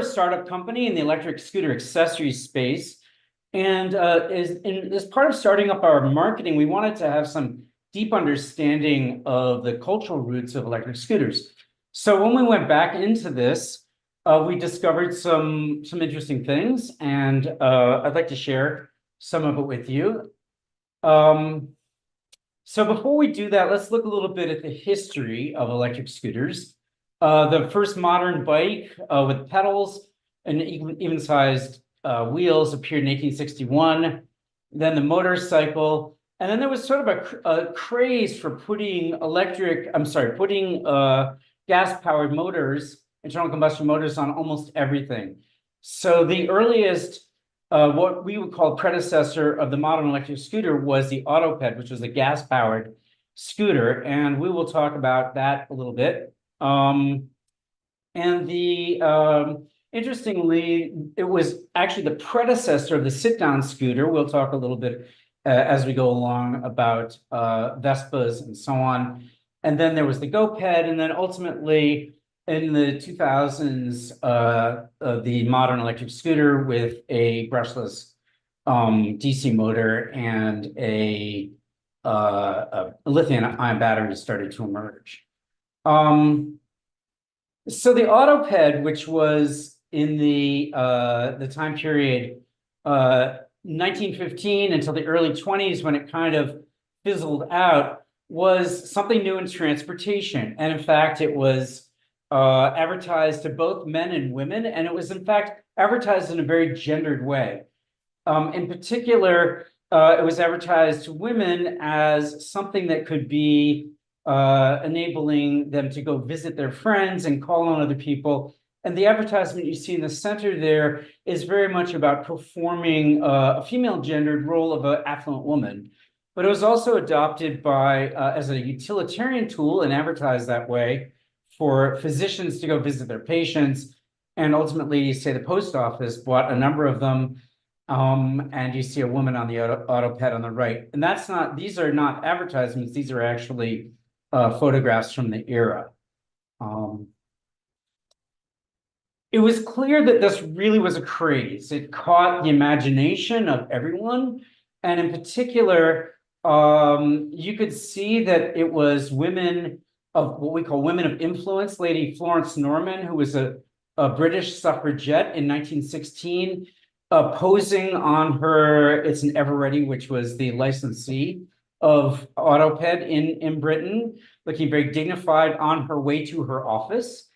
a startup company in the electric scooter accessories space. And as part of starting up our marketing, we wanted to have some deep understanding of the cultural roots of electric scooters. So when we went back into this, we discovered some interesting things, and I'd like to share some of it with you. So before we do that, let's look a little bit at the history of electric scooters. The first modern bike with pedals and even-sized wheels appeared in 1861. Then the motorcycle, and then there was sort of a craze for putting gas-powered motors, internal combustion motors, on almost everything. So the earliest, what we would call predecessor of the modern electric scooter was the Autoped, which was a gas-powered scooter, and we will talk about that a little bit. Interestingly, it was actually the predecessor of the sit-down scooter. We'll talk a little bit as we go along about Vespas and so on. And then there was the GoPed, and then ultimately in the 2000s, the modern electric scooter with a brushless DC motor and a lithium-ion battery started to emerge. So the Autoped, which was in the time period 1915 until the early 20s, when it kind of fizzled out, was something new in transportation. And in fact, it was advertised to both men and women, and it was in fact advertised in a very gendered way. In particular, it was advertised to women as something that could be enabling them to go visit their friends and call on other people. And the advertisement you see in the center there is very much about performing a female gendered role of an affluent woman. But it was also adopted by as a utilitarian tool and advertised that way for physicians to go visit their patients. And ultimately, say the post office bought a number of them. And you see a woman on the Autoped on the right. And these are not advertisements, these are actually photographs from the era. It was clear that this really was a craze. It caught the imagination of everyone. And in particular, you could see that it was women of what we call women of influence. Lady Florence Norman, who was a British suffragette in 1916, posing on her, it's an Eveready, which was the licensee of Autoped in Britain, looking very dignified on her way to her office.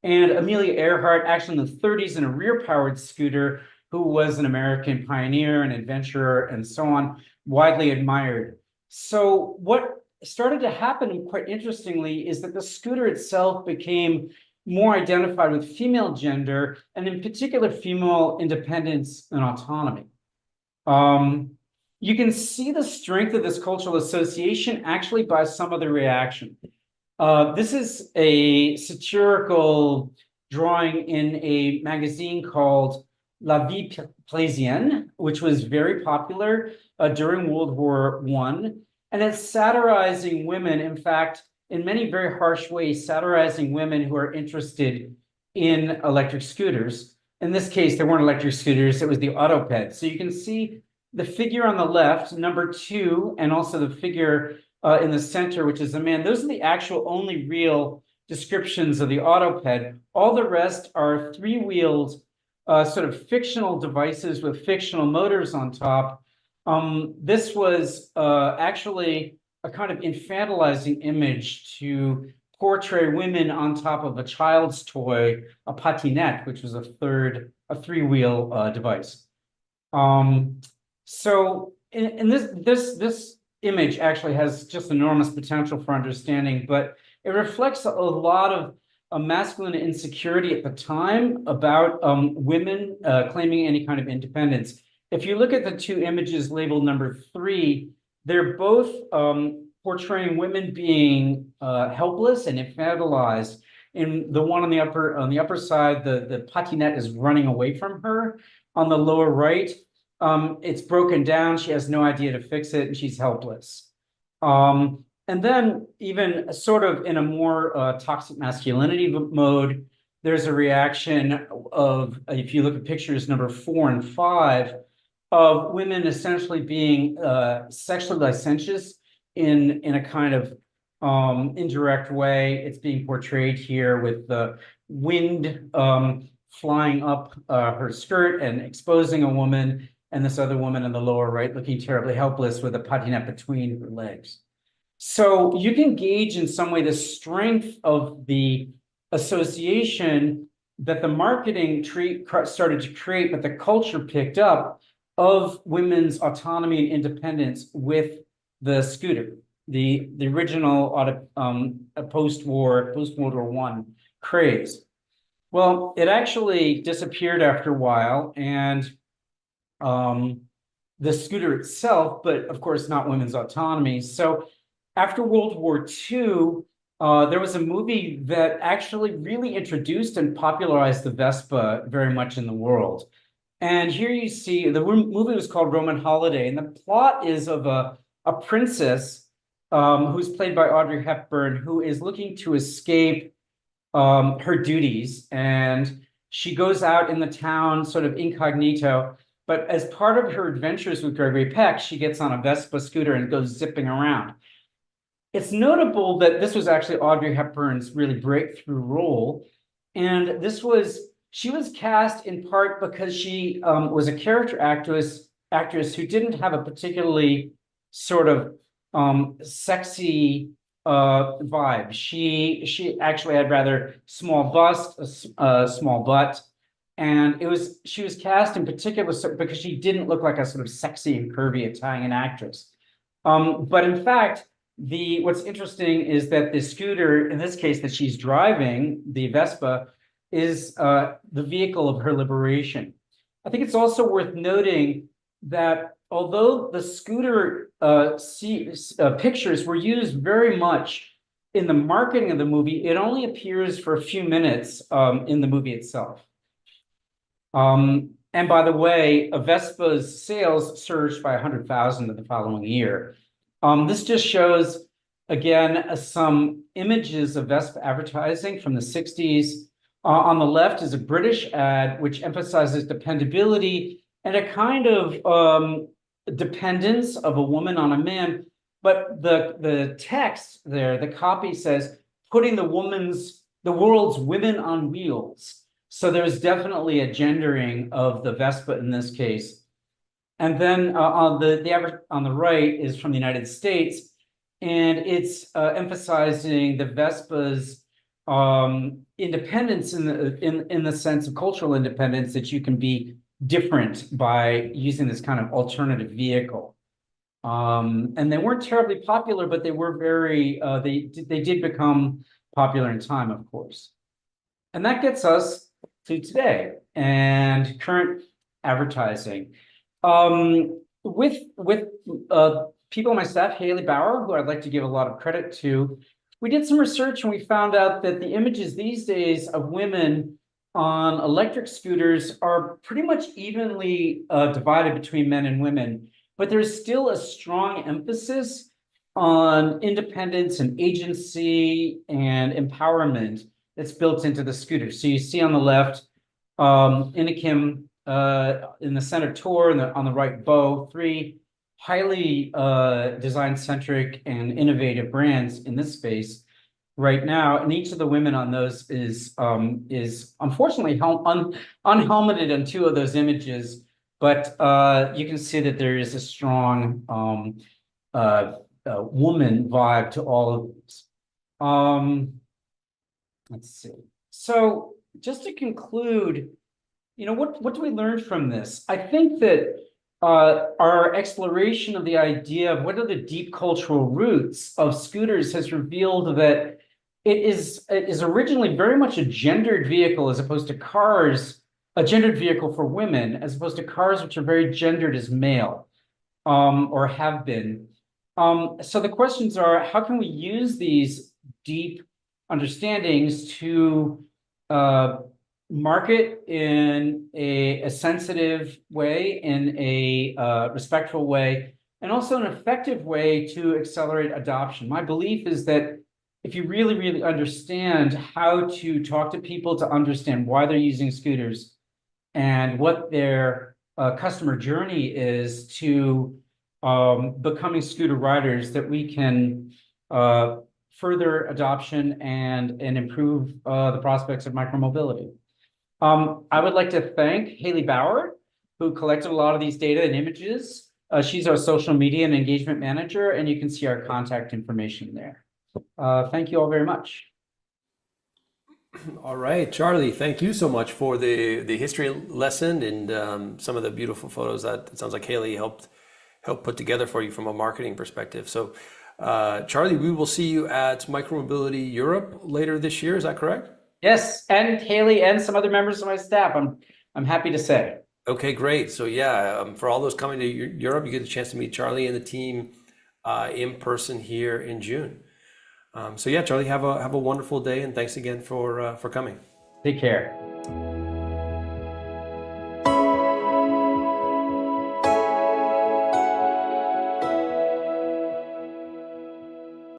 And Amelia Earhart, actually in the 30s, in a rear-powered scooter, who was an American pioneer and adventurer and so on, widely admired. So what started to happen, quite interestingly, is that the scooter itself became more identified with female gender, and in particular, female independence and autonomy. You can see the strength of this cultural association actually by some of the reaction. This is a satirical drawing in a magazine called La Vie Parisienne, which was very popular during World War I. And it's satirizing women, in fact, in many very harsh ways, satirizing women who are interested in electric scooters. In this case, there weren't electric scooters, it was the Autoped. So you can see the figure on the left, number 2, and also the figure in the center, which is a man. Those are the actual only real descriptions of the Autoped. All the rest are three-wheeled sort of fictional devices with fictional motors on top. This was actually a kind of infantilizing image to portray women on top of a child's toy, a patinette, which was a three-wheel device. So in this image actually has just enormous potential for understanding, but it reflects a lot of masculine insecurity at the time about women claiming any kind of independence. If you look at the two images labeled number 3, they're both portraying women being helpless and infantilized. In the one on the upper side, the patinette is running away from her. On the lower right, it's broken down. She has no idea to fix it, and she's helpless. And then, even sort of in a more toxic masculinity mode, there's a reaction of, if you look at pictures number 4 and 5, of women essentially being sexually licentious in a kind of indirect way. It's being portrayed here with the wind flying up her skirt and exposing a woman, and this other woman in the lower right looking terribly helpless with a patinette between her legs. So you can gauge in some way the strength of the association that the marketing started to create, but the culture picked up, of women's autonomy and independence with the scooter, the original post-World War I craze. Well, it actually disappeared after a while, and the scooter itself, but of course not women's autonomy. So after World War II, there was a movie that actually really introduced and popularized the Vespa very much in the world. And here you see, the movie was called Roman Holiday, and the plot is of a princess who's played by Audrey Hepburn, who is looking to escape her duties, and she goes out in the town sort of incognito. But as part of her adventures with Gregory Peck, she gets on a Vespa scooter and goes zipping around. It's notable that this was actually Audrey Hepburn's really breakthrough role, and she was cast in part because she was a character actress who didn't have a particularly sort of sexy vibe. She actually had rather small bust, a small butt, and she was cast in particular because she didn't look like a sort of sexy and curvy Italian actress. But in fact, what's interesting is that the scooter, in this case that she's driving, the Vespa, is the vehicle of her liberation. I think it's also worth noting that although the scooter pictures were used very much in the marketing of the movie, it only appears for a few minutes in the movie itself. And by the way, a Vespa's sales surged by 100,000 in the following year. This just shows, again, some images of Vespa advertising from the 60s. On the left is a British ad, which emphasizes dependability and a kind of dependence of a woman on a man. But the text there, the copy says, putting the world's women on wheels. So there's definitely a gendering of the Vespa in this case. And then on the right is from the United States, and it's emphasizing the Vespa's independence in the sense of cultural independence, that you can be different by using this kind of alternative vehicle. And they weren't terribly popular, but they were they did become popular in time, of course. And that gets us to today and current advertising. With people on my staff, Haley Bauer, who I'd like to give a lot of credit to, we did some research and we found out that the images these days of women on electric scooters are pretty much evenly divided between men and women, but there's still a strong emphasis on independence and agency and empowerment that's built into the scooter. So you see on the left, Ina Kim, in the center, Tor, and on the right, Bo, three highly design-centric and innovative brands in this space right now. And each of the women on those is unfortunately unhelmeted in two of those images, but you can see that there is a strong woman vibe to all of these. Let's see. So just to conclude, what do we learn from this? I think that our exploration of the idea of what are the deep cultural roots of scooters has revealed that it is originally very much a gendered vehicle, as opposed to cars, a gendered vehicle for women, as opposed to cars, which are very gendered as male, or have been. So the questions are, how can we use these deep understandings to market in a sensitive way, in a respectful way, and also an effective way to accelerate adoption? My belief is that if you really, really understand how to talk to people to understand why they're using scooters and what their customer journey is to becoming scooter riders, that we can further adoption and improve the prospects of micromobility. I would like to thank Haley Bauer, who collected a lot of these data and images. She's our social media and engagement manager, and you can see our contact information there. Thank you all very much. All right, Charlie, thank you so much for the history lesson and some of the beautiful photos that it sounds like Haley helped put together for you from a marketing perspective. So, Charlie, we will see you at Micromobility Europe later this year. Is that correct? Yes, and Haley and some other members of my staff. I'm happy to say. Okay, great. So yeah, for all those coming to Europe, you get a chance to meet Charlie and the team in person here in June. So yeah, Charlie, have a wonderful day, and thanks again for coming. Take care.